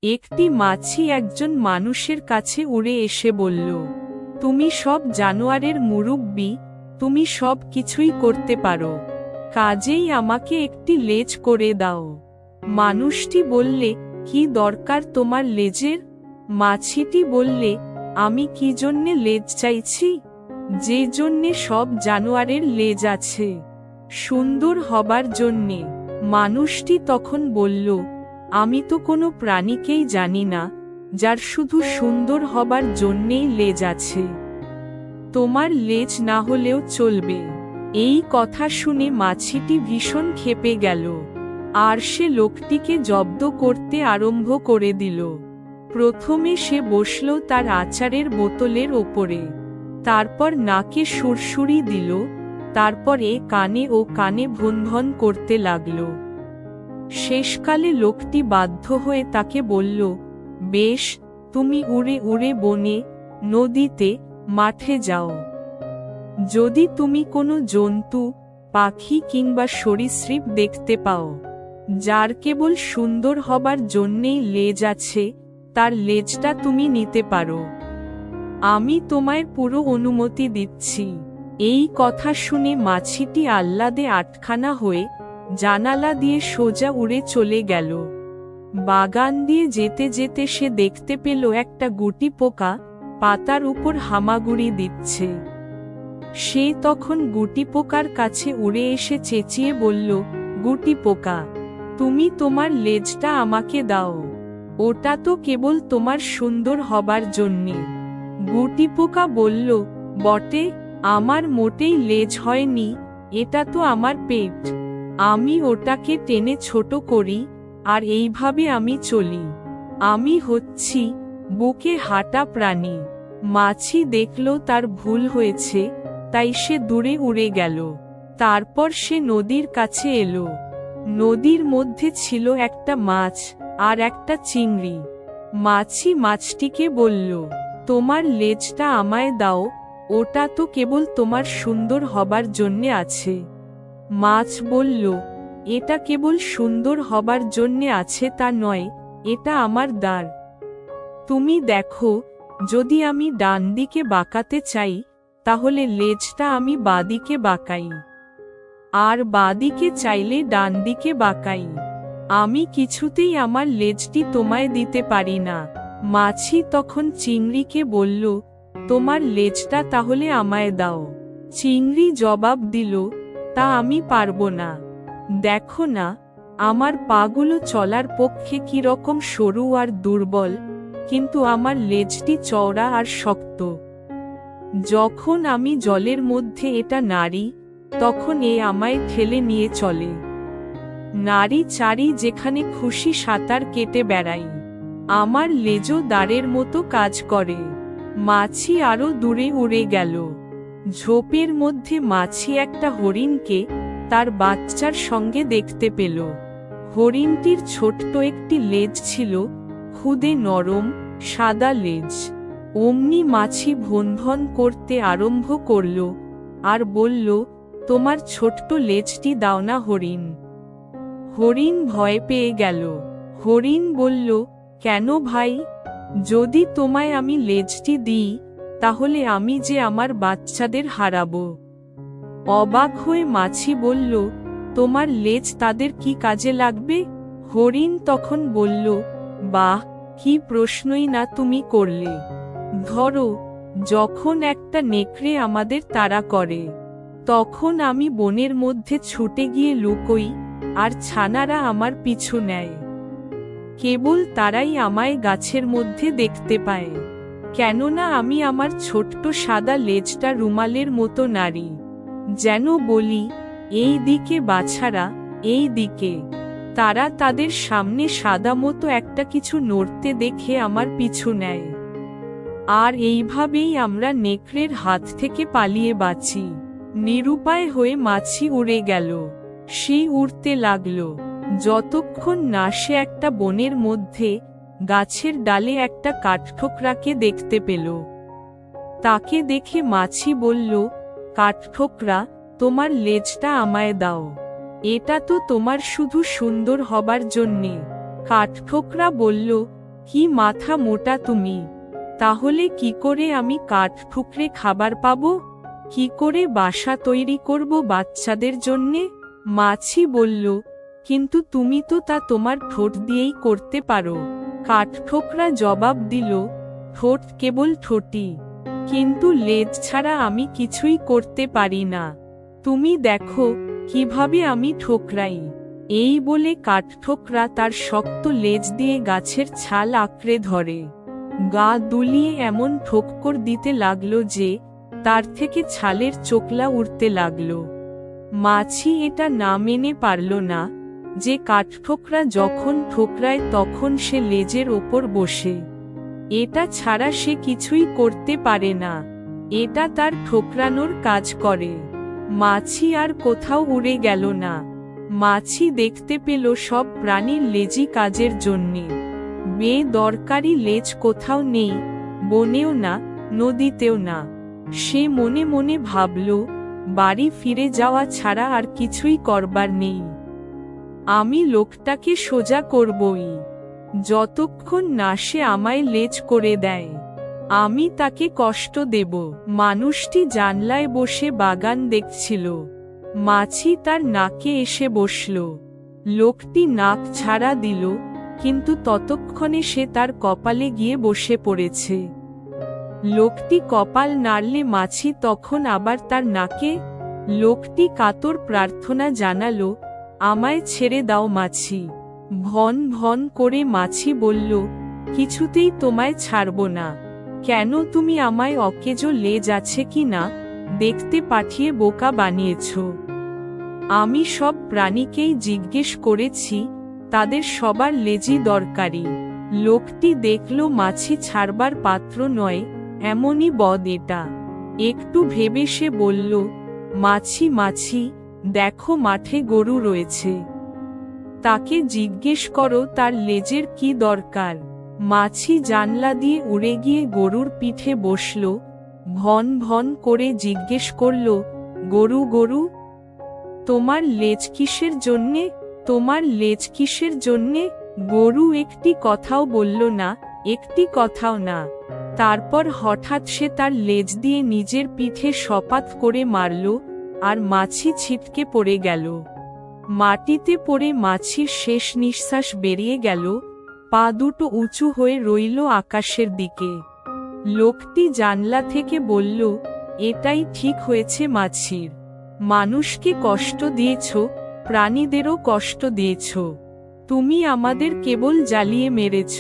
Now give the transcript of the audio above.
একটি মাছি একজন মানুষের কাছে উড়ে এসে বলল, তুমি সব জানোয়ারের মুরব্বি, তুমি সব কিছুই করতে পারো, কাজেই আমাকে একটি লেজ করে দাও। মানুষটি বললে, কি দরকার তোমার লেজের? মাছিটি বললে, আমি কি জন্যে লেজ চাইছি? যে জন্যে সব জানোয়ারের লেজ আছে, সুন্দর হবার জন্যে। মানুষটি তখন বলল, আমি তো কোনো প্রাণীকেই জানি না যার শুধু সুন্দর হবার জন্যেই লেজ আছে। তোমার লেজ না হলেও চলবে। এই কথা শুনে মাছিটি ভীষণ ক্ষেপে গেল, আর সে লোকটিকে জব্দ করতে আরম্ভ করে দিল। প্রথমে সে বসল তার আচারের বোতলের ওপরে, তারপর নাকে সুরসুরি দিল, তারপর কানে ও কানে ভনভন করতে লাগল। শেষকালে লোকটি বাধ্য হয়ে তাকে বলল, বেশ, তুমি উড়ে উড়ে বনে, নদীতে, মাঠে যাও। যদি তুমি কোনো জন্তু, পাখি কিংবা সরীসৃপ দেখতে পাও যার কেবল সুন্দর হবার জন্যেই লেজ আছে, তার লেজটা তুমি নিতে পারো। আমি তোমায় পুরো অনুমতি দিচ্ছি। এই কথা শুনে মাছিটি আহ্লাদে আটখানা হয়ে জানালা দিয়ে সোজা উড়ে চলে গেল। বাগান দিয়ে যেতে যেতে সে দেখতে পেল একটা গুটি পোকা পাতার উপর হামাগুড়ি দিচ্ছে। সে তখন গুটি পোকার কাছে উড়ে এসে চেঁচিয়ে বলল, গুটি পোকা, তুমি তোমার লেজটা আমাকে দাও, ওটা তো কেবল তোমার সুন্দর হবার জন্যে। গুটি পোকা বলল, বটে, আমার মোটেই লেজ হয়নি, এটা তো আমার পেট, আমি ওটাকে টেনে ছোট করি, আর এইভাবে আমি চলি। আমি হচ্ছি বুকে হাঁটা প্রাণী। মাছি দেখল তার ভুল হয়েছে, তাই সে দূরে উড়ে গেল। তারপর সে নদীর কাছে এলো। নদীর মধ্যে ছিল একটা মাছ আর একটা চিংড়ি। মাছি মাছটিকে বলল, তোমার লেজটা আমায় দাও, ওটা তো কেবল তোমার সুন্দর হবার জন্যে আছে। মাছ বলল, এটা কেবল সুন্দর হবার জন্যে আছে তা নয়, এটা আমার দ্বার। তুমি দেখো, যদি আমি ডান দিকে বাঁকাতে চাই, তাহলে লেজটা আমি বাঁদিকে বাঁকাই, আর বাঁদিকে চাইলে ডান দিকে বাঁকাই। আমি কিছুতেই আমার লেজটি তোমায় দিতে পারি না। মাছি তখন চিংড়িকে বলল, তোমার লেজটা তাহলে আমায় দাও। চিংড়ি জবাব দিল, তা আমি পারবো না। দেখো না, আমার পাগুলো চলার পক্ষে কিরকম সরু আর দুর্বল, কিন্তু আমার লেজটি চওড়া আর শক্ত। যখন আমি জলের মধ্যে এটা নাড়ি, তখন আমায় ঠেলে নিয়ে চলে। নারী চারি যেখানে খুশি সাঁতার কেটে বেড়াই। আমার লেজও দ্বারের মতো কাজ করে। মাছি আরো দূরে উড়ে গেল। ঝোপের মধ্যে মাছি একটা হরিণকে তার বাচ্চার সঙ্গে দেখতে পেল। হরিণটির ছোট্ট একটি লেজ ছিল, খুদে নরম সাদা লেজ। অমনি মাছি ভনভন করতে আরম্ভ করল আর বলল, তোমার ছোট্ট লেজটি দাও না হরিণ। হরিণ ভয় পেয়ে গেল। হরিণ বলল, কেন ভাই? যদি তোমায় আমি লেজটি দিই, তাহলে আমি যে আমার বাচ্চাদের হারাবো। অবাক হয়ে মাছি বলল, তোমার লেজ তাদের কি কাজে লাগবে? হরিণ তখন বলল, বাহ, কি প্রশ্নই না তুমি করলে। ধরো, যখন একটা নেকড়ে আমাদের তাড়া করে, তখন আমি বনের মধ্যে ছুটে গিয়ে লুকোই, আর ছানারা আমার পিছু নেয়। কেবল তারাই আমায় গাছের মধ্যে দেখতে পায়, কেননা আমি আমার ছোট্ট সাদা লেজটা রুমালের মতো নাড়ি, যেন বলি, এই দিকে বাছারা, এই দিকে। তারা তাদের সামনে সাদা মতো একটা কিছু নড়তে দেখে আমার পিছু নেয়। আর এইভাবেই আমরা নেকড়ের হাত থেকে পালিয়ে বাঁচি। নিরুপায় হয়ে মাছি উড়ে গেল। সে উড়তে লাগল, যতক্ষণ না সে একটা বনের মধ্যে গাছের ডালে একটা কাঠঠোকরাকে দেখতে পেল। তাকে দেখে মাছি বলল, কাঠঠোকরা, তোমার লেজটা আমায় দাও, এটা তো তোমার শুধু সুন্দর হবার জন্যে। কাঠঠোকরা বলল, কি মাথা মোটা তুমি! তাহলে কি করে আমি কাঠ ঠুকরে খাবার পাবো? কি করে বাসা তৈরি করব বাচ্চাদের জন্যে? মাছি বলল, কিন্তু তুমি তো তা তোমার ঠোঁট দিয়েই করতে পারো। কাঠঠোকরা জবাব দিল, ঠোঁট কেবল ঠোঁটই, কিন্তু লেজ ছাড়া আমি কিছুই করতে পারি না। তুমি দেখো কিভাবে আমি ঠোকরাই। এই বলে কাঠঠোকরা তার শক্ত লেজ দিয়ে গাছের ছাল আঁকড়ে ধরে। গা দুলিয়ে এমন ঠোক্কর দিতে লাগলো যে তার থেকে ছালের চোখলা উড়তে লাগলো। মাছি এটা না মেনে পারল না যে কাঠঠোকরা যখন ঠোকরায় তখন সে লেজের ওপর বসে। এটা ছাড়া সে কিছুই করতে পারে না, এটা তার ঠোকরানোর কাজ করে। মাছি আর কোথাও উড়ে গেল না। মাছি দেখতে পেল সব প্রাণীর লেজই কাজের জন্যে। বেদরকারি লেজ কোথাও নেই, বনেও না, নদীতেও না। সে মনে মনে ভাবল, বাড়ি ফিরে যাওয়া ছাড়া আর কিছুই করবার নেই। আমি লোকটাকে সোজা করবই, যতক্ষণ না সে আমায় লেজ করে দেয়। আমি তাকে কষ্ট দেব। মানুষটি জানলায় বসে বাগান দেখছিল। মাছি তার নাকে এসে বসল। লোকটি নাক ছাড়া দিল, কিন্তু ততক্ষণে সে তার কপালে গিয়ে বসে পড়েছে। লোকটি কপাল নাড়লে মাছি তখন আবার তার নাকে। লোকটি কাতর প্রার্থনা জানালো, আমায় ছেড়ে দাও মাছি। ভন ভন করে মাছি বলল, কিছুতেই তোমায় ছাড়ব না। কেন তুমি আমায় অকেজো লেজ আছে কি না দেখতে পাঠিয়ে বোকা বানিয়েছ? আমি সব প্রাণীকেই জিজ্ঞেস করেছি, তাদের সবার লেজই দরকারি। লোকটি দেখল মাছি ছাড়বার পাত্র নয়, এমনই বদ এটা। একটু ভেবে সে বলল, মাছি মাছি, দেখো মাঠে গরু রয়েছে, তাকে জিজ্ঞেস করো তার লেজের কি দরকার। মাছি জানলা দিয়ে উড়ে গিয়ে গরুর পিঠে বসল। ভন ভন করে জিজ্ঞেস করল, গরু গরু, তোমার লেজ কিসের জন্যে? তোমার লেজ কিসের জন্যে? গরু একটি কথাও বলল না, একটি কথাও না। তারপর হঠাৎ সে তার লেজ দিয়ে নিজের পিঠে সপাত করে মারল, আর মাছি ছিটকে পড়ে গেল। মাটিতে পড়ে মাছির শেষ নিঃশ্বাস বেরিয়ে গেল। পা দুটো উঁচু হয়ে রইল আকাশের দিকে। লোকটি জানলা থেকে বলল, এটাই ঠিক হয়েছে মাছির। মানুষকে কষ্ট দিয়েছ, প্রাণীদেরও কষ্ট দিয়েছ। তুমি আমাদের কেবল জ্বালিয়ে মেরেছ।